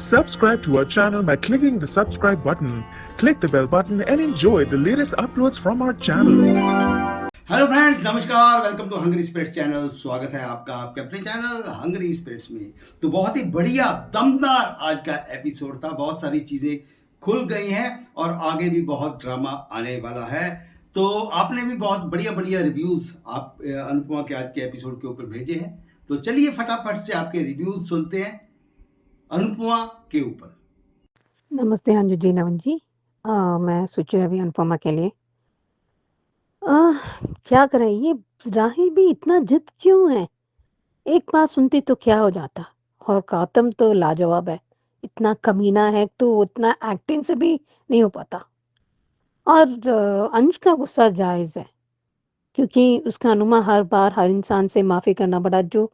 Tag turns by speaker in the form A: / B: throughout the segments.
A: Subscribe to our channel by clicking the subscribe button. Click the bell button and enjoy the latest uploads from our channel.
B: Hello friends, नमस्कार। Welcome to Hungry Spirits channel. स्वागत है आपका आपके अपने channel hungry spirits में। तो बहुत ही बढ़िया दमदार आज का एपिसोड था। बहुत सारी चीज़ें खुल गई हैं और आगे भी बहुत ड्रामा आने वाला है। तो आपने भी बहुत बढ़िया बढ़िया रिव्यूज़ आप अनुपमा के आज के एपिसोड के ऊपर भेजे हैं। तो चलिए फटाफट से आपके रिव्यूज़ सुनते हैं अनुपमा के ऊपर।
C: नमस्ते अंजू जी, नवन जी। मैं सोची रही अनुपमा के लिए क्या करें, ये राही भी इतना जिद क्यों है? एक बात सुनती तो क्या हो जाता। और गौतम तो लाजवाब है, इतना कमीना है तो उतना एक्टिंग से भी नहीं हो पाता। और अंश का गुस्सा जायज़ है क्योंकि उसका अनुमा हर बार हर इंसान से माफ़ी करना पड़ा जो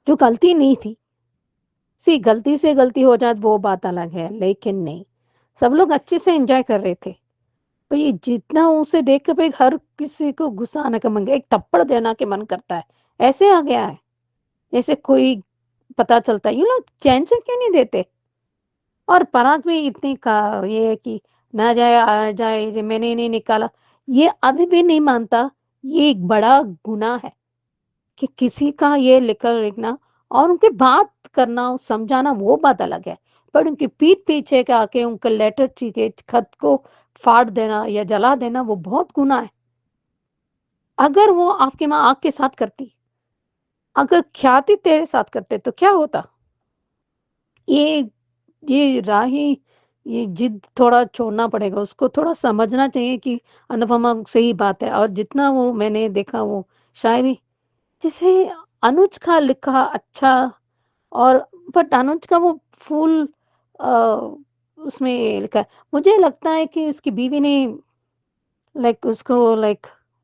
C: जो गलती नहीं थी। गलती से गलती हो जाए वो बात अलग है, लेकिन नहीं, सब लोग अच्छे से एंजॉय कर रहे थे। तो ये जितना उसे देख के भाई हर किसी को गुस्सा आने का मन, एक थप्पड़ देना के मन करता है। ऐसे आ गया है जैसे कोई पता चलता है, ये लोग चैन से क्यों नहीं देते। और पराग भी इतनी का ये है कि ना जाए आ जाए, ये मैंने नहीं निकाला, ये अभी भी नहीं मानता। ये एक बड़ा गुनाह है कि किसी का ये लिखना और उनकी बात करना समझाना वो बात अलग है, पर उनकी पीठ पीछे के आके उनका लेटर के खत को फाड़ देना या जला देना वो बहुत गुनाह है। अगर वो आपकी माँ आग के साथ करती, अगर ख्याति तेरे साथ करते तो क्या होता। ये ये राही, ये जिद थोड़ा छोड़ना पड़ेगा, उसको थोड़ा समझना चाहिए कि अनुपमा सही बात है। और जितना वो मैंने देखा वो शायरी जैसे अनुज का लिखा अच्छा, और बट अनुज का वो फुल उसमें लिखा है। मुझे लगता है कि उसकी बीवी ने उसको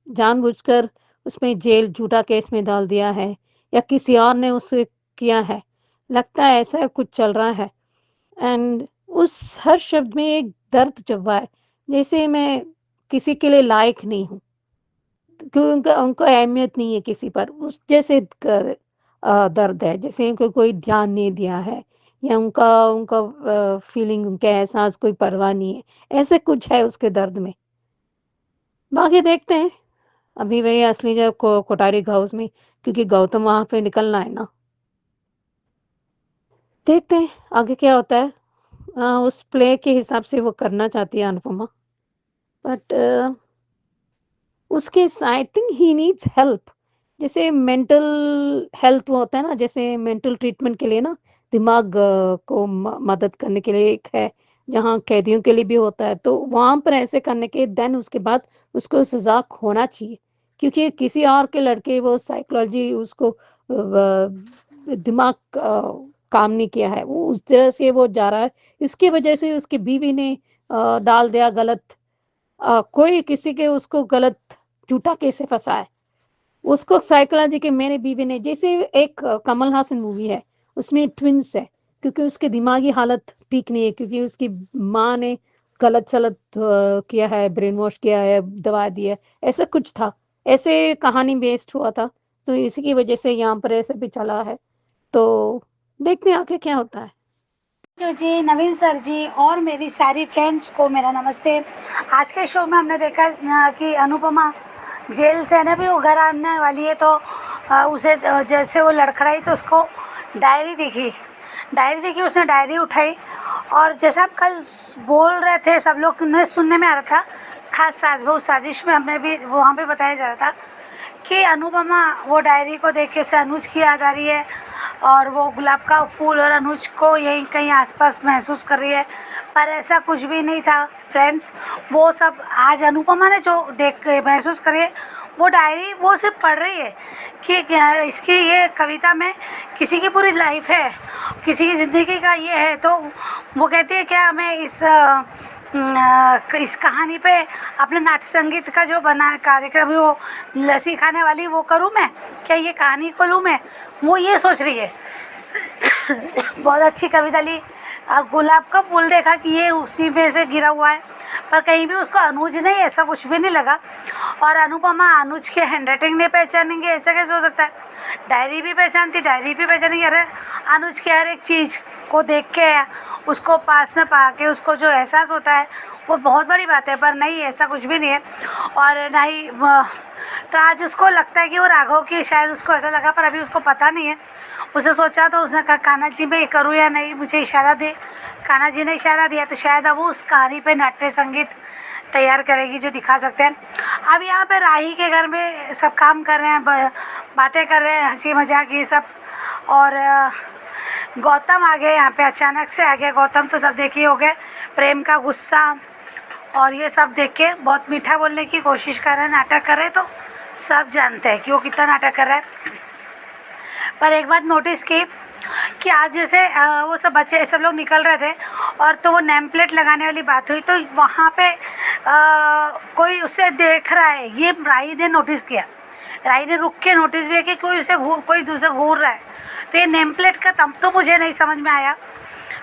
C: जानबूझकर उसमें जेल झूठा केस में डाल दिया है या किसी और ने उसे किया है। लगता है ऐसा कुछ चल रहा है। एंड उस हर शब्द में एक दर्द छुपा है, जैसे मैं किसी के लिए लायक नहीं हूँ, क्योंकि उनका उनको अहमियत नहीं है किसी पर, उस जैसे दर्द है, जैसे उनको कोई ध्यान नहीं दिया है या उनका उनका फीलिंग, उनके एहसास कोई परवाह नहीं है। ऐसे कुछ है उसके दर्द में। बाकी देखते हैं अभी वही असली जब कोठारी हाउस में, क्योंकि गौतम वहां पे निकलना है ना। देखते हैं आगे क्या होता है। उस प्ले के हिसाब से वो करना चाहती है अनुपमा, बट उसके I think he needs help. जैसे मेंटल हेल्थ वो होता है ना, जैसे मेंटल ट्रीटमेंट के लिए ना दिमाग को मदद करने के लिए एक है, जहाँ कैदियों के लिए भी होता है, तो वहाँ पर ऐसे करने के देन उसके बाद उसको सजा होना चाहिए। क्योंकि किसी और के लड़के वो साइकोलॉजी उसको दिमाग काम नहीं किया है, वो उस तरह से वो जा रहा है। इसकी वजह से उसकी बीवी ने डाल दिया गलत, कोई किसी के उसको गलत झूठा कैसे फंसा है उसको साइकोलॉजी के। मेरे बीवी ने जैसे एक कमल हासन मूवी है, उसमें ट्विंस है, क्योंकि उसके दिमागी हालत ठीक नहीं है, क्योंकि उसकी माँ ने गलत सलत किया है, ब्रेन वॉश किया है, दवा दी है, ऐसा कुछ था। ऐसे कहानी बेस्ड हुआ था, तो इसी की वजह से यहाँ पर ऐसे भी चला है। तो देखते हैं आगे क्या होता है।
D: जो जी नवीन सर जी और मेरी सारी फ्रेंड्स को मेरा नमस्ते। आज के शो में हमने देखा कि अनुपमा जेल से ना भी वो घर आने वाली है, तो उसे जैसे वो लड़खड़ाई तो उसको डायरी दिखी, उसने डायरी उठाई। और जैसा आप कल बोल रहे थे, सब लोग ने सुनने में आ रहा था, खास सास बहू साजिश में हमने भी वहाँ पे बताया जा रहा था कि अनुपमा वो डायरी को देख के उसे अनुज की याद आ रही है और वो गुलाब का फूल और अनुज को यहीं कहीं आसपास महसूस कर रही है। पर ऐसा कुछ भी नहीं था फ्रेंड्स। वो सब आज अनुपमा ने जो देख महसूस करी है, वो डायरी वो सिर्फ पढ़ रही है कि इसकी ये कविता में किसी की पूरी लाइफ है, किसी की ज़िंदगी का ये है। तो वो कहती है क्या मैं इस कहानी पे अपने नाट्य संगीत का जो बना कार्यक्रम है वो सिखाने वाली वो करूँ मैं, क्या ये कहानी को लूँ मैं, वो ये सोच रही है। बहुत अच्छी कविता ली और गुलाब का फूल देखा कि ये उसी में से गिरा हुआ है। पर कहीं भी उसको अनुज नहीं ऐसा कुछ भी नहीं लगा। और अनुपमा अनुज के हैंडराइटिंग नहीं पहचानेंगे ऐसा कैसे हो सकता है? डायरी भी पहचानती, डायरी भी पहचानेंगे। अरे अनुज की हर एक चीज़ को देख के उसको पास में पा के उसको जो एहसास होता है वो बहुत बड़ी बात है, पर नहीं ऐसा कुछ भी नहीं है। और ना ही तो आज उसको लगता है कि वो राघव की, शायद उसको ऐसा लगा, पर अभी उसको पता नहीं है। उसे सोचा तो उसने कहा कान्हा जी मैं करूँ या नहीं, मुझे इशारा दे। कान्हा जी ने इशारा दिया तो शायद अब वो उस कहानी पे नाट्य संगीत तैयार करेगी जो दिखा सकते हैं। अब यहाँ पे राही के घर में सब काम कर रहे हैं, बातें कर रहे हैं, हंसी मजाक ये सब। और गौतम आ गए यहाँ पे, अचानक से आ गया गौतम। तो सब देखिए हो गए, प्रेम का गुस्सा और ये सब देख के बहुत मीठा बोलने की कोशिश कर रहे हैं, नाटक कर रहे हैं। तो सब जानते हैं कि वो कितना नाटक कर रहा है। पर एक बात नोटिस की कि आज जैसे वो सब बच्चे सब लोग निकल रहे थे और तो वो नेम प्लेट लगाने वाली बात हुई, तो वहाँ पे कोई उसे देख रहा है, ये राही ने नोटिस किया। राही ने रुक के नोटिस भी किया कि कोई दूसरा घूर रहा है। तो ये नेम प्लेट का तब तो मुझे नहीं समझ में आया,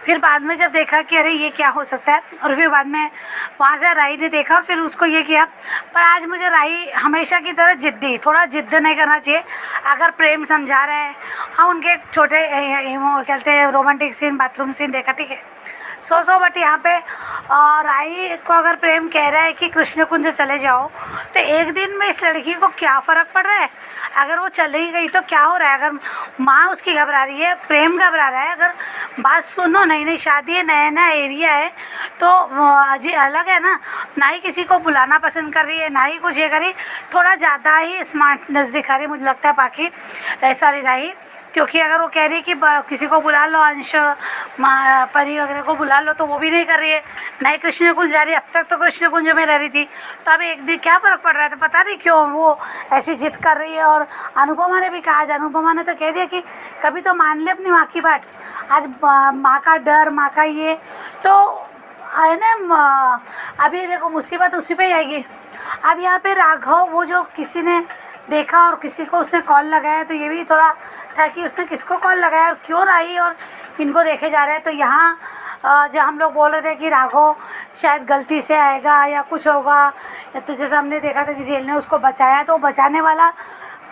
D: फिर बाद में जब देखा कि अरे ये क्या हो सकता है, और फिर बाद में वहाँ से राही ने देखा और फिर उसको ये किया। पर आज मुझे राही हमेशा की तरह जिद्दी, थोड़ा जिद्द नहीं करना चाहिए। अगर प्रेम समझा रहे हैं, हाँ उनके छोटे कहते हैं रोमांटिक सीन, बाथरूम सीन देखा, ठीक है, सो बट यहाँ पे राही को अगर प्रेम कह रहा है कि कृष्ण कुंज चले जाओ, तो एक दिन में इस लड़की को क्या फ़र्क पड़ रहा है? अगर वो चली गई तो क्या हो रहा है? अगर माँ उसकी घबरा रही है, प्रेम घबरा रहा है, अगर बात सुनो, नई नई शादी है, नया नया एरिया है, तो अजी अलग है ना ही किसी को बुलाना पसंद कर रही है, ना ही कुछ ये करी, थोड़ा ज़्यादा ही स्मार्टनेस दिखा रही मुझे लगता है बाकी सारी राही। क्योंकि अगर वो कह रही है कि किसी को बुला लो, अंश परी वगैरह को बुला लो, तो वो भी नहीं कर रही है, ना ही कृष्ण कुंज जा रही है। अब तक तो कृष्ण कुंज में रह रही थी, तो अब एक दिन क्या फ़र्क पड़ रहा था पता नहीं क्यों वो ऐसी जिद कर रही है। और अनुपमा ने भी कहा, आज अनुपमा ने तो कह दिया कि कभी तो मान ले अपनी माँ की बात। आज माँ का डर, माँ का ये तो है ना, अभी देखो मुसीबत उसी पे ही आएगी। अब यहाँ पे राघव, वो जो किसी ने देखा और किसी को उसने कॉल लगाया, तो ये भी थोड़ा था कि उसने किसको कॉल लगाया और क्यों राही और इनको देखे जा रहे हैं। तो यहाँ जो हम लोग बोल रहे थे कि राघव शायद गलती से आएगा या कुछ होगा, या तो जैसे हमने देखा था कि जेल ने उसको बचाया, तो बचाने वाला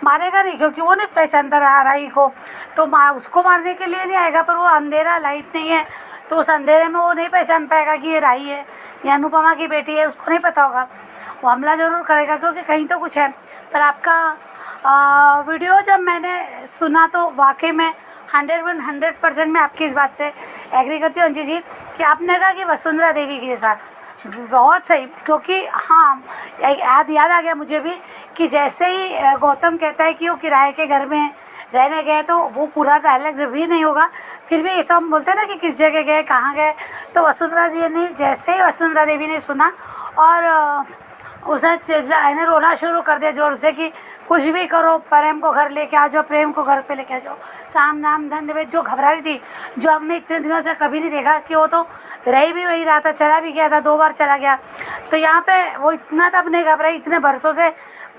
D: मारेगा नहीं, क्योंकि वो नहीं पहचानता रहा राही को, तो उसको मारने के लिए नहीं आएगा। पर वो अंधेरा, लाइट नहीं है, तो उस अंधेरे में वो नहीं पहचान पाएगा कि ये राही है, ये अनुपमा की बेटी है, उसको नहीं पता होगा। वो हमला ज़रूर करेगा क्योंकि कहीं तो कुछ है। पर आपका वीडियो जब मैंने सुना तो वाकई में 100% मैं आपकी इस बात से एग्री करती हूँ अंजू जी, कि आपने कहा कि वसुंधरा देवी के साथ बहुत सही। क्योंकि हाँ याद आ गया मुझे भी कि जैसे ही गौतम कहता है कि वो किराए के घर में रहने गए, तो वो पूरा डायलॉग जब भी नहीं होगा, फिर भी ये तो हम बोलते हैं ना कि किस जगह गए, कहाँ गए। तो वसुंधरा देवी ने, जैसे ही वसुंधरा देवी ने सुना और उसने रोना शुरू कर दिया जोर से कि कुछ भी करो, प्रेम को घर लेके आ जाओ, प्रेम को घर पे लेके आ जाओ, साम नाम धन। जो घबरा रही थी, जो हमने इतने दिनों से कभी नहीं देखा, कि वो तो रह भी वही रहा था, चला भी गया था, 2 बार चला गया। तो यहाँ पे वो इतना तब नहीं घबराई, इतने बरसों से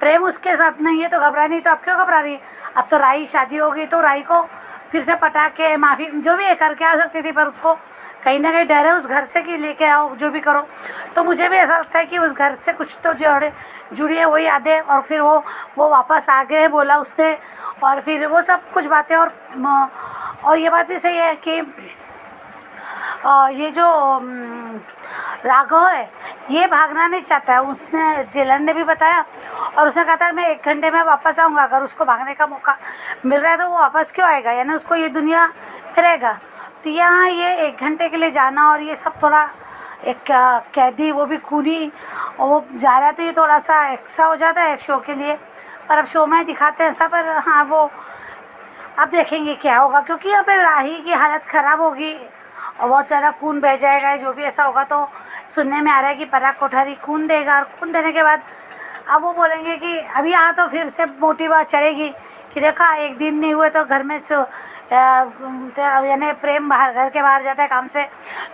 D: प्रेम उसके साथ नहीं है तो घबरा नहीं, तो अब क्यों घबरा रही है? अब तो राही शादी हो गई, तो राही को फिर से पटा के माफ़ी जो भी करके आ सकती थी, पर उसको कहीं ना कहीं डर है उस घर से कि लेके आओ जो भी करो। तो मुझे भी ऐसा लगता है कि उस घर से कुछ तो जुड़ी है वो यादें, और फिर वो वापस आ गए बोला उसने, और फिर वो सब कुछ बातें। और ये बात भी सही है कि ये जो राघव है ये भागना नहीं चाहता है, उसने जेलर ने भी बताया, और उसने कहा था मैं 1 घंटे में वापस आऊँगा। अगर उसको भागने का मौका मिल रहा है तो वो वापस क्यों आएगा, यानी उसको ये दुनिया में रहेगा। तो यहाँ ये 1 घंटे के लिए जाना और ये सब थोड़ा एक कैदी, वो भी खूनी, और वो जा रहा है, तो ये थोड़ा सा एक्स्ट्रा हो जाता है शो के लिए। पर अब शो में दिखाते हैं ऐसा, पर हाँ वो अब देखेंगे क्या होगा, क्योंकि यहाँ पे राही की हालत ख़राब होगी और बहुत ज़्यादा खून बह जाएगा। जो भी ऐसा होगा, तो सुनने में आ रहा है कि पराग कोठारी खून देगा, और खून देने के बाद अब वो बोलेंगे कि अभी यहाँ तो फिर से मोटी बात चढ़ेगी कि देखा 1 दिन नहीं हुए तो घर में यानी प्रेम घर के बाहर जाता है काम से,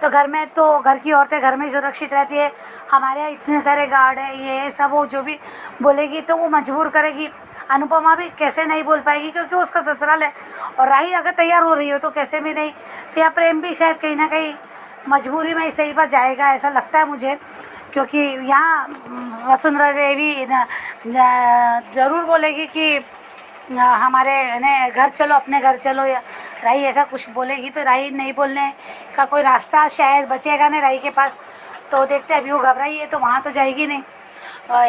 D: तो घर में तो घर की औरतें घर में सुरक्षित रहती है, हमारे यहाँ इतने सारे गार्ड है, ये सब वो जो भी बोलेगी तो वो मजबूर करेगी। अनुपमा भी कैसे नहीं बोल पाएगी क्योंकि वो उसका ससुराल है, और राही अगर तैयार हो रही हो तो कैसे भी नहीं। तो यहाँ प्रेम भी शायद कहीं ना कहीं मजबूरी में ही सही पर जाएगा, ऐसा लगता है मुझे, क्योंकि यहाँ वसुंधरा देवी ज़रूर बोलेगी कि हमारे ने घर चलो, अपने घर चलो, या राही ऐसा कुछ बोलेगी तो राही नहीं बोलने का कोई रास्ता शायद बचेगा नहीं राही के पास। तो देखते अभी वो घबराई है तो वहाँ तो जाएगी नहीं,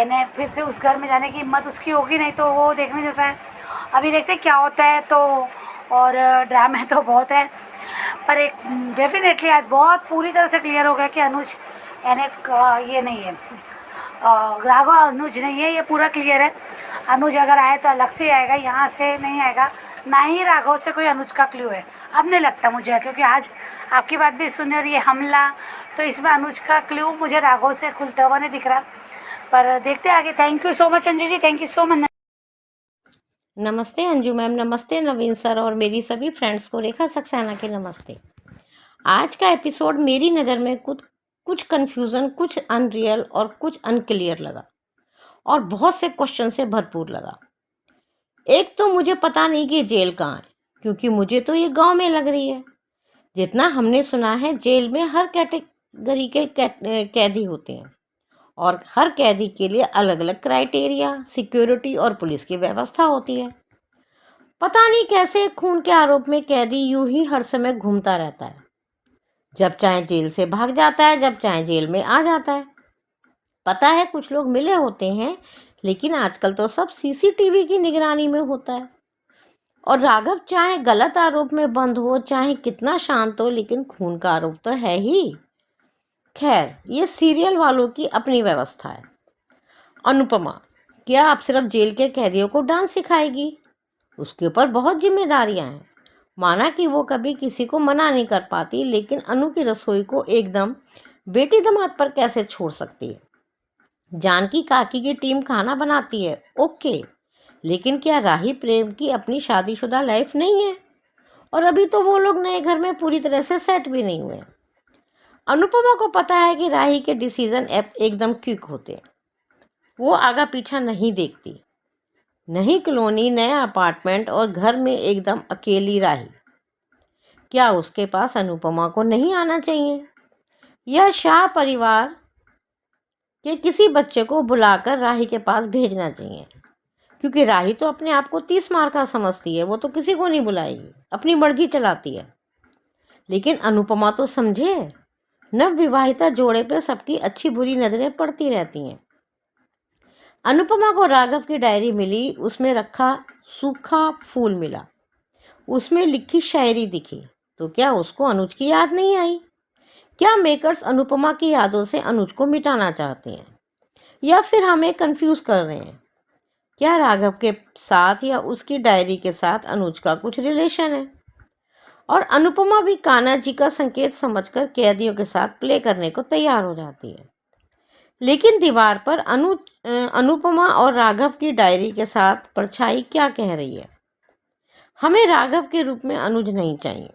D: इन्हें फिर से उस घर में जाने की हिम्मत उसकी होगी नहीं, तो वो देखने जैसा है। अभी देखते क्या होता है। तो और ड्रामे तो बहुत है, पर एक डेफिनेटली आज बहुत पूरी तरह से क्लियर हो गया कि अनुज ये नहीं है, राघव अनुज नहीं है, ये पूरा क्लियर है। अनुज अगर आए तो अलग से आएगा, यहाँ से नहीं आएगा, ना ही राघव से कोई अनुज का क्लू है। अब नहीं लगता मुझे, क्योंकि आज आपकी बात भी सुनी और ये हमला, तो इसमें अनुज का क्लू मुझे राघव से खुलता हुआ नहीं दिख रहा। पर देखते आगे। Thank you so much Anju ji, thank you so much.
E: नमस्ते अंजू मैम, नमस्ते नवीन सर और मेरी सभी फ्रेंड्स को रेखा सक्सेना के नमस्ते। आज का एपिसोड मेरी नज़र में कुछ कन्फ्यूज़न, कुछ अनरियल और कुछ अनक्लियर लगा और बहुत से क्वेश्चन से भरपूर लगा। एक तो मुझे पता नहीं कि जेल कहाँ है, क्योंकि मुझे तो ये गांव में लग रही है। जितना हमने सुना है जेल में हर कैटेगरी के कैदी होते हैं और हर कैदी के लिए अलग अलग क्राइटेरिया, सिक्योरिटी और पुलिस की व्यवस्था होती है। पता नहीं कैसे खून के आरोप में कैदी यूं ही हर समय घूमता रहता है, जब चाहे जेल से भाग जाता है, जब चाहे जेल में आ जाता है। पता है कुछ लोग मिले होते हैं, लेकिन आजकल तो सब सीसीटीवी की निगरानी में होता है। और राघव चाहे गलत आरोप में बंद हो, चाहे कितना शांत हो, लेकिन खून का आरोप तो है ही। खैर, ये सीरियल वालों की अपनी व्यवस्था है। अनुपमा, क्या आप सिर्फ जेल के कैदियों को डांस सिखाएगी? उसके ऊपर बहुत जिम्मेदारियां हैं। माना कि वो कभी किसी को मना नहीं कर पाती, लेकिन अनु की रसोई को एकदम बेटी दामाद पर कैसे छोड़ सकती है? जानकी काकी की टीम खाना बनाती है, ओके, लेकिन क्या राही प्रेम की अपनी शादीशुदा लाइफ नहीं है? और अभी तो वो लोग नए घर में पूरी तरह से सेट भी नहीं हुए। अनुपमा को पता है कि राही के डिसीजन एकदम क्विक होते हैं। वो आगा पीछा नहीं देखती। नई कॉलोनी, नया अपार्टमेंट और घर में एकदम अकेली राही। क्या उसके पास अनुपमा को नहीं आना चाहिए, या शाह परिवार के किसी बच्चे को बुलाकर राही के पास भेजना चाहिए? क्योंकि राही तो अपने आप को 30 मार का समझती है, वो तो किसी को नहीं बुलाएगी, अपनी मर्जी चलाती है। लेकिन अनुपमा तो समझे, नव विवाहिता जोड़े पे सबकी अच्छी बुरी नजरें पड़ती रहती हैं। अनुपमा को राघव की डायरी मिली, उसमें रखा सूखा फूल मिला, उसमें लिखी शायरी दिखी, तो क्या उसको अनुज की याद नहीं आई? क्या मेकर्स अनुपमा की यादों से अनुज को मिटाना चाहते हैं, या फिर हमें कंफ्यूज कर रहे हैं? क्या राघव के साथ या उसकी डायरी के साथ अनुज का कुछ रिलेशन है? और अनुपमा भी कान्हा जी का संकेत समझकर कैदियों के साथ प्ले करने को तैयार हो जाती है। लेकिन दीवार पर अनुपमा और राघव की डायरी के साथ परछाई क्या कह रही है? हमें राघव के रूप में अनुज नहीं चाहिए।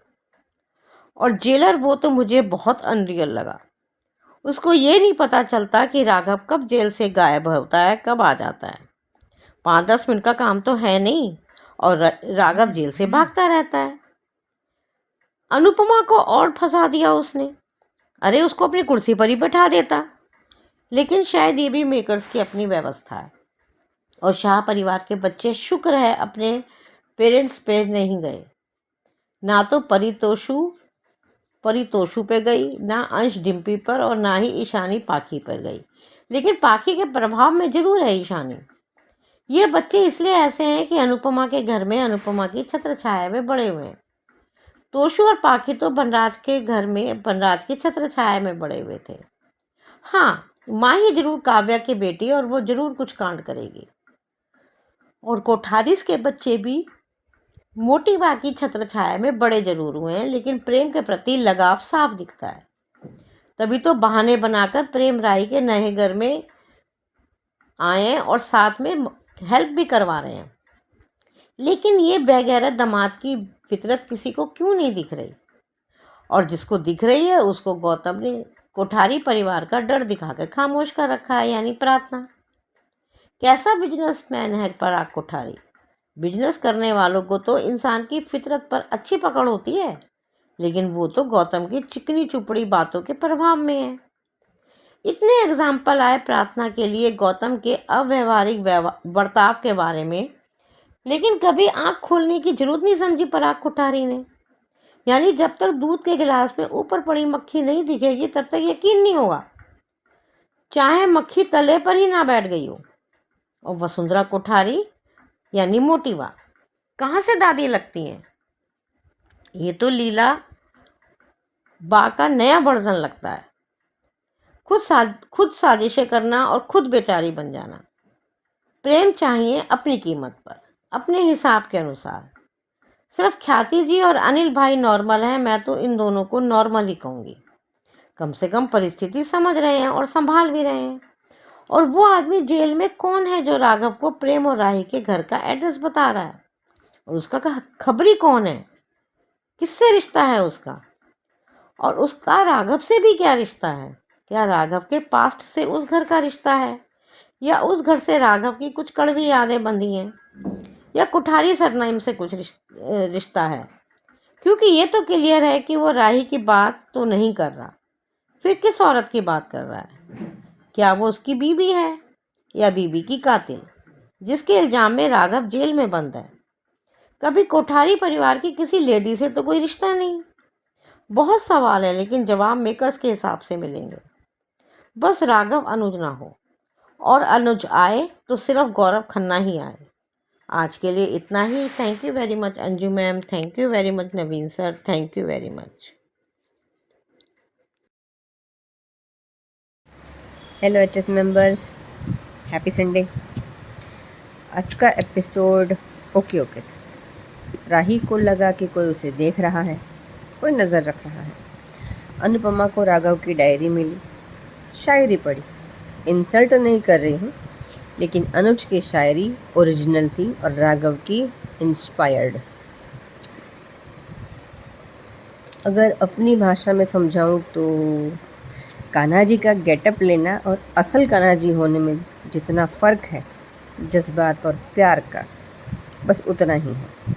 E: और जेलर, वो तो मुझे बहुत अनरियल लगा। उसको ये नहीं पता चलता कि राघव कब जेल से गायब होता है, कब आ जाता है। 5-10 मिनट का काम तो है नहीं, और राघव जेल से भागता रहता है। अनुपमा को और फंसा दिया उसने। अरे, उसको अपनी कुर्सी पर ही बैठा देता। लेकिन शायद ये भी मेकर्स की अपनी व्यवस्था है। और शाह परिवार के बच्चे शुक्र है अपने पेरेंट्स पे नहीं गए। ना तो परितोषु पे गई, ना अंश डिम्पी पर, और ना ही ईशानी पाखी पर गई। लेकिन पाखी के प्रभाव में जरूर है ईशानी। ये बच्चे इसलिए ऐसे हैं कि अनुपमा के घर में अनुपमा की छत्र छाया में बड़े हुए हैं। तोशु और पाखी तो बनराज के घर में बनराज की छत्र छाया में बड़े हुए थे। हाँ, माँ ही जरूर काव्या की बेटी, और वो जरूर कुछ कांड करेगी। और कोठारिस के बच्चे भी मोटी बा की छत्र छाया में बड़े जरूर हुए हैं, लेकिन प्रेम के प्रति लगाव साफ दिखता है। तभी तो बहाने बनाकर प्रेम राही के नए घर में आए हैं और साथ में हेल्प भी करवा रहे हैं। लेकिन ये बेगैरत दामाद की फितरत किसी को क्यों नहीं दिख रही? और जिसको दिख रही है उसको गौतम ने कोठारी परिवार का डर दिखाकर खामोश कर रखा है, यानी प्रार्थना। कैसा बिजनेसमैन है पराग कोठारी? बिजनेस करने वालों को तो इंसान की फितरत पर अच्छी पकड़ होती है, लेकिन वो तो गौतम की चिकनी चुपड़ी बातों के प्रभाव में है। इतने एग्जाम्पल आए प्रार्थना के लिए गौतम के अव्यवहारिक बर्ताव के बारे में, लेकिन कभी आंख खोलने की जरूरत नहीं समझी पराग कोठारी ने। यानी जब तक दूध के गिलास में ऊपर पड़ी मक्खी नहीं दिखेगी तब तक यकीन नहीं होगा, चाहे मक्खी तले पर ही ना बैठ गई हो। और वसुंधरा कोठारी यानी मोटीवा कहाँ से दादी लगती हैं? ये तो लीला बा का नया वर्जन लगता है। खुद साजिशें करना और खुद बेचारी बन जाना। प्रेम चाहिए अपनी कीमत पर, अपने हिसाब के अनुसार। सिर्फ ख्याति जी और अनिल भाई नॉर्मल हैं, मैं तो इन दोनों को नॉर्मल ही कहूँगी। कम से कम परिस्थिति समझ रहे हैं और संभाल भी रहे हैं। और वो आदमी जेल में कौन है जो राघव को प्रेम और राही के घर का एड्रेस बता रहा है? और उसका खबरी कौन है? किससे रिश्ता है उसका? और उसका राघव से भी क्या रिश्ता है? क्या राघव के पास्ट से उस घर का रिश्ता है, या उस घर से राघव की कुछ कड़वी यादें बंधी हैं, या कुठारी सरनाइम से कुछ रिश्ता है? क्योंकि ये तो क्लियर है कि वो राही की बात तो नहीं कर रहा, फिर किस औरत की बात कर रहा है? क्या वो उसकी बीवी है या बीवी की कातिल, जिसके इल्जाम में राघव जेल में बंद है? कभी कोठारी परिवार की किसी लेडी से तो कोई रिश्ता नहीं। बहुत सवाल है, लेकिन जवाब मेकर्स के हिसाब से मिलेंगे। बस राघव अनुज ना हो, और अनुज आए तो सिर्फ गौरव खन्ना ही आए। आज के लिए इतना ही। Thank you very much Anju ma'am, thank you very much Naveen sir, thank you very much.
F: Hello HS members, happy Sunday. आज का एपिसोड ओके था। राही को लगा कि कोई उसे देख रहा है, कोई नज़र रख रहा है। अनुपमा को राघव की डायरी मिली, शायरी पढ़ी। इंसल्ट नहीं कर रही हूँ, लेकिन अनुज की शायरी ओरिजिनल थी और राघव की इंस्पायर्ड। अगर अपनी भाषा में समझाऊँ तो कान्हा जी का गेटअप लेना और असल कान्हा जी होने में जितना फ़र्क है जज्बात और प्यार का, बस उतना ही है।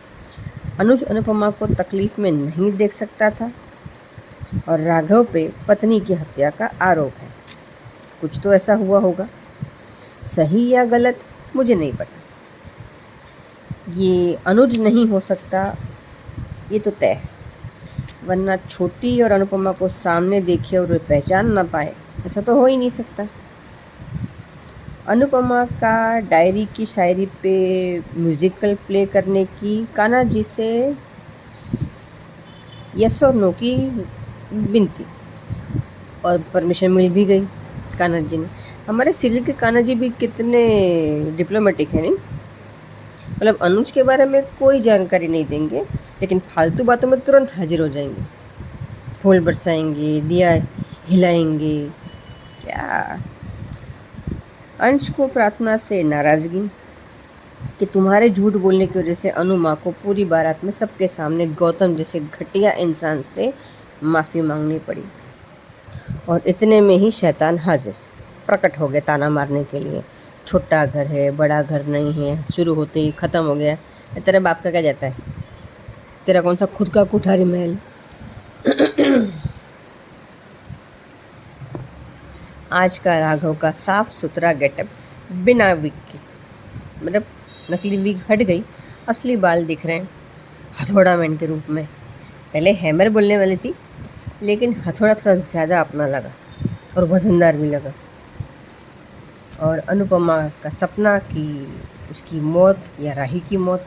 F: अनुज अनुपमा को तकलीफ़ में नहीं देख सकता था और राघव पे पत्नी की हत्या का आरोप है। कुछ तो ऐसा हुआ होगा, सही या गलत मुझे नहीं पता। ये अनुज नहीं हो सकता, ये तो तय है, वरना छोटी और अनुपमा को सामने देखे और वे पहचान ना पाए, ऐसा तो हो ही नहीं सकता। अनुपमा का डायरी की शायरी पे म्यूज़िकल प्ले करने की कान्हा जी से यस और नो की विनती, और परमिशन मिल भी गई कान्हा जी ने। हमारे सीरियल के कान्हा जी भी कितने डिप्लोमेटिक हैं, नहीं? मतलब अनुज के बारे में कोई जानकारी नहीं देंगे, लेकिन फालतू बातों में तुरंत हाजिर हो जाएंगे। फूल बरसाएंगे, दिया हिलाएंगे। क्या अंश को प्रार्थना से नाराज़गी कि तुम्हारे झूठ बोलने की वजह से अनु माँ को पूरी बारात में सबके सामने गौतम जैसे घटिया इंसान से माफ़ी मांगनी पड़ी। और इतने में ही शैतान हाजिर प्रकट हो गए ताना मारने के लिए। छोटा घर है, बड़ा घर नहीं है, शुरू होते ही ख़त्म हो गया। तेरे बाप का क्या जाता है? तेरा कौन सा खुद का कुठारी महल? आज का राघव का साफ सुथरा गेटअप, बिना विग के, मतलब नकली विग हट गई, असली बाल दिख रहे हैं हथौड़ा मैन के रूप में। पहले हैमर बोलने वाली थी, लेकिन हथौड़ा थोड़ा ज़्यादा अपना लगा और वजनदार भी लगा। और अनुपमा का सपना कि उसकी मौत या राही की मौत,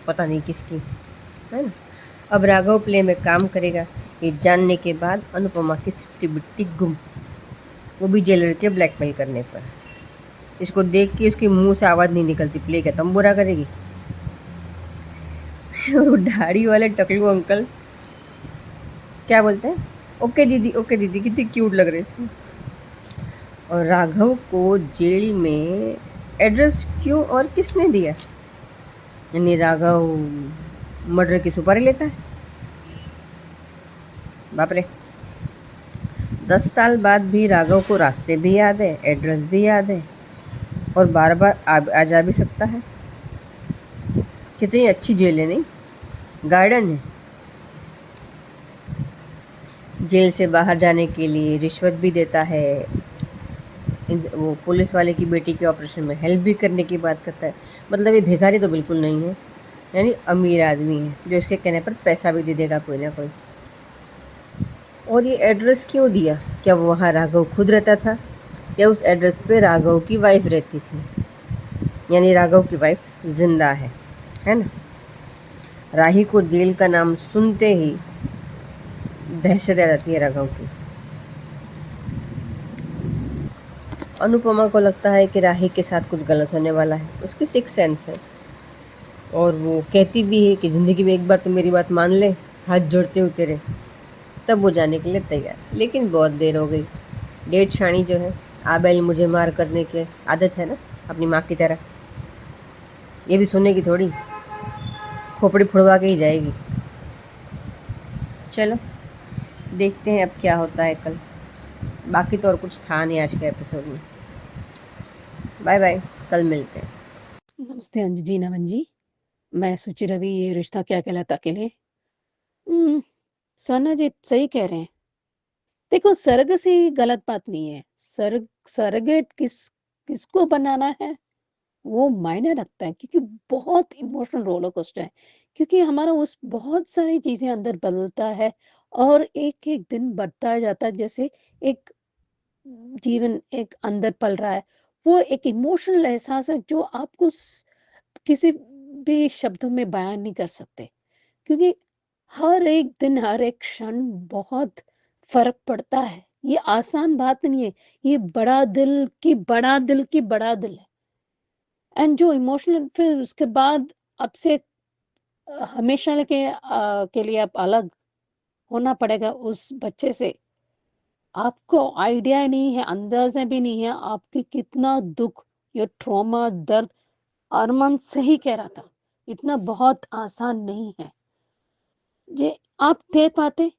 F: पता नहीं किसकी, है ना। अब राघव प्ले में काम करेगा ये जानने के बाद अनुपमा की सिफ्टी बिट्टी गुम, वो भी जेलर के ब्लैकमेल करने पर। इसको देख के उसके मुंह से आवाज़ नहीं निकलती, प्ले का तुम बुरा करेगी। और दाढ़ी वाले टकलू अंकल क्या बोलते हैं, ओके दीदी, कितनी क्यूट लग रही है। और राघव को जेल में एड्रेस क्यों और किसने दिया? यानी राघव मर्डर की सुपारी लेता है? बाप रे। 10 साल बाद भी राघव को रास्ते भी याद है, एड्रेस भी याद है, और बार बार आ जा भी सकता है। कितनी अच्छी जेल है, नहीं? गार्डन है। जेल से बाहर जाने के लिए रिश्वत भी देता है, वो पुलिस वाले की बेटी के ऑपरेशन में हेल्प भी करने की बात करता है। मतलब ये भिखारी तो बिल्कुल नहीं है, यानी अमीर आदमी है जो इसके कहने पर पैसा भी दे देगा कोई ना कोई। और ये एड्रेस क्यों दिया? क्या वो वहाँ राघव खुद रहता था या उस एड्रेस पे राघव की वाइफ रहती थी? यानी राघव की वाइफ जिंदा है ना। राही को जेल का नाम सुनते ही दहशत आ जाती है राघव की। अनुपमा को लगता है कि राही के साथ कुछ गलत होने वाला है, उसकी सिक्स सेंस है। और वो कहती भी है कि ज़िंदगी में एक बार तो मेरी बात मान ले, हाथ जोड़ते हूँ तेरे। तब वो जाने के लिए तैयार, लेकिन बहुत देर हो गई। डेढ़ शाणी जो है, आबेल मुझे मार करने की आदत है ना अपनी माँ की तरह, ये भी सुनेगी थोड़ी, खोपड़ी फुड़वा के ही जाएगी। चलो देखते हैं अब क्या होता है कल। बाकी तो और कुछ था नहीं आज के एपिसोड में। बाय बाय, कल मिलते हैं।
C: नमस्ते अंजू जी, नमन जी। मैं सोची रवि ये रिश्ता क्या कहलाता के लिए। सोना जी सही कह रहे हैं। देखो सरगसी गलत बात नहीं है। सरगेट किसको बनाना है वो मायने रखता है, क्योंकि बहुत इमोशनल रोलर कोस्टर है। क्योंकि हमारा उस बहुत सारी चीजें अंदर बदलता है और एक एक दिन बढ़ता जाता है, जैसे एक जीवन एक अंदर पल रहा है। वो एक इमोशनल एहसास है जो आपको किसी भी शब्दों में बयान नहीं कर सकते, क्योंकि हर एक दिन हर एक क्षण बहुत फर्क पड़ता है। ये आसान बात नहीं है। ये बड़ा दिल है। एंड जो इमोशनल फिर उसके बाद अब से हमेशा के लिए आप अलग होना पड़ेगा उस बच्चे से। आपको आइडिया नहीं है, अंदाजा भी नहीं है आपकी कितना दुख, ये ट्रॉमा, दर्द। अरमान सही कह रहा था, इतना बहुत आसान नहीं है। जे आप दे पाते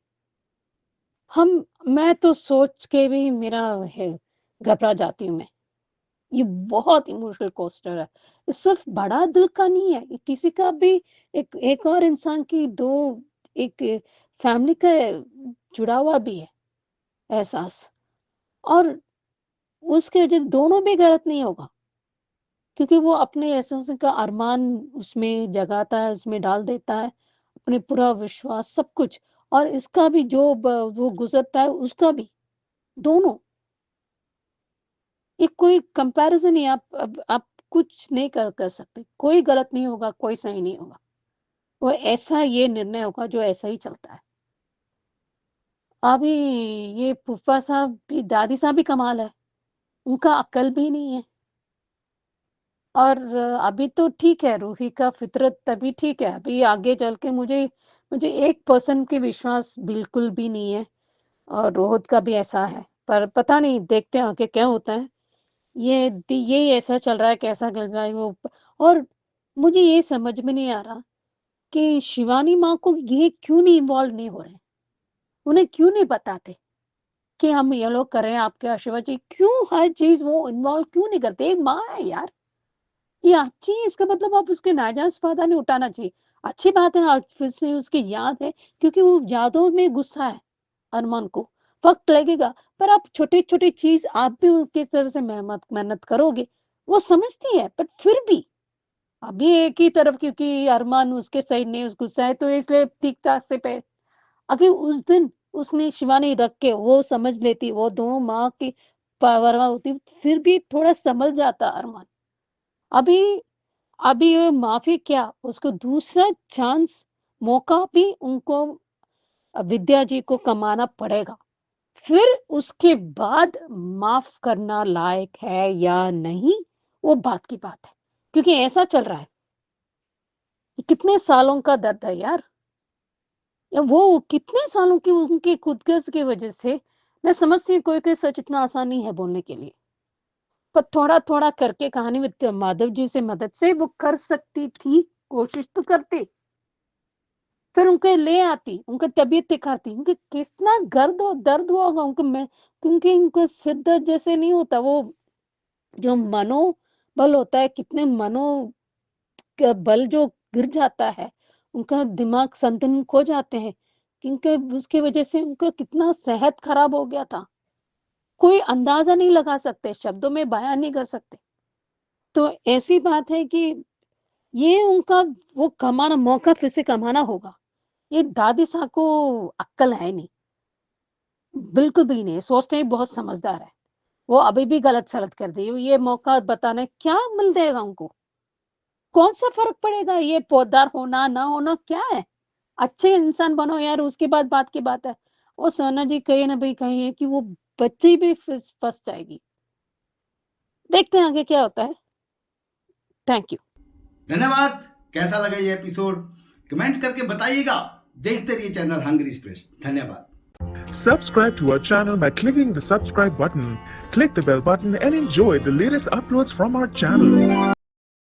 C: हम, मैं तो सोच के भी मेरा है घबरा जाती हूँ मैं। ये बहुत इमोशनल कोस्टर है। ये सिर्फ बड़ा दिल का नहीं है, ये किसी का भी एक और इंसान की दो एक फैमिली का जुड़ा हुआ भी है एहसास। और उसके वजह से दोनों भी गलत नहीं होगा, क्योंकि वो अपने एहसास का अरमान उसमें जगाता है, उसमें डाल देता है अपने पूरा विश्वास सब कुछ। और इसका भी जो वो गुजरता है उसका भी, दोनों। ये कोई कंपैरिजन नहीं। आप कुछ नहीं कर सकते। कोई गलत नहीं होगा, कोई सही नहीं होगा। वो ऐसा ये निर्णय होगा जो ऐसा ही चलता है। अभी ये फूफा साहब भी, दादी साहब भी कमाल है। उनका अक्ल भी नहीं है। और अभी तो ठीक है, रूही का फितरत तभी ठीक है। अभी आगे चल के मुझे मुझे 1% की विश्वास बिल्कुल भी नहीं है। और रोहित का भी ऐसा है, पर पता नहीं, देखते हैं आगे क्या होता है। ये ऐसा चल रहा है, कैसा चल रहा है वो। और मुझे ये समझ में नहीं आ रहा कि शिवानी माँ को ये क्यों नहीं इन्वॉल्व नहीं हो रहे, उन्हें क्यों नहीं बताते कि हम ये लोग कर रहे हैं आपके आशीर्वाद जी। क्यों हर चीज वो इन्वॉल्व क्यों नहीं करते? एक माँ है यार, ये अच्छी है, इसका मतलब आप उसके नाजायज फायदा नहीं उठाना चाहिए। अच्छी बात है, आज फिर से उसकी याद है, क्योंकि वो यादों में गुस्सा है अरमान को। वक्त लगेगा, पर आप छोटी छोटी चीज आप भी उनकी तरह से मेहनत मेहनत करोगे, वो समझती है। बट फिर भी अभी एक ही तरफ, क्योंकि अरमान उसके साइड नहीं, उस गुस्सा है तो इसलिए ठीक ठाक से पे। अगर उस दिन उसने शिवानी रख के वो समझ लेती, वो दोनों माँ की परवाह होती, फिर भी थोड़ा संभल जाता अरमान। अभी अभी ये माफी क्या, उसको दूसरा चांस, मौका भी उनको विद्या जी को कमाना पड़ेगा। फिर उसके बाद माफ करना लायक है या नहीं, वो बात की बात है। क्योंकि ऐसा चल रहा है, ये कितने सालों का दर्द है यार। या वो कितने सालों की उनके खुदगर्ज की वजह से। मैं समझती हूँ कोई कोई सच इतना आसान नहीं है बोलने के लिए, पर थोड़ा थोड़ा करके कहानी विद माधव जी से मदद से वो कर सकती थी, कोशिश तो करती। फिर उनके ले आती, उनका तबीयत दिखाती, उनके कितना दर्द हुआ होगा उनको। मैं, क्योंकि उनको सिर दर्द जैसे नहीं होता, वो जो मनोबल होता है, कितने मनो का बल जो गिर जाता है, उनका दिमाग संतुलन खो जाते हैं। क्योंकि उसकी वजह से उनका कितना सेहत खराब हो गया था। कोई अंदाज़ा नहीं लगा सकते, शब्दों में बयान नहीं कर सकते। तो ऐसी बात है कि ये उनका वो कमाना मौका फिर से कमाना होगा। ये दादी साहब को अक्ल है नहीं, बिल्कुल भी नहीं, सोचते हैं बहुत समझदार है। वो अभी भी गलत-सलत कर दी, ये मौका बताने क्या मिल जाएगा उनको? कौन-सा फ़र्क पड़ेगा ये पोद्दार होना, ना होना क्या है? अच्छे इंसान बनो यार, उसके बाद बात की बात है। वो सोना जी कहीं न कहीं है कि वो बच्ची भी फँस जाएगी। देखते हैं आगे क्या होता है। Thank you.
B: धन्यवाद। कैसा लगा ये एपिसोड कमेंट करके बताइएगा। देखते रहिए चैनल हंग्री स्पिरिट्स। धन्यवाद।
A: Subscribe to our channel by clicking the subscribe button. Click the bell button and enjoy the latest uploads from our channel.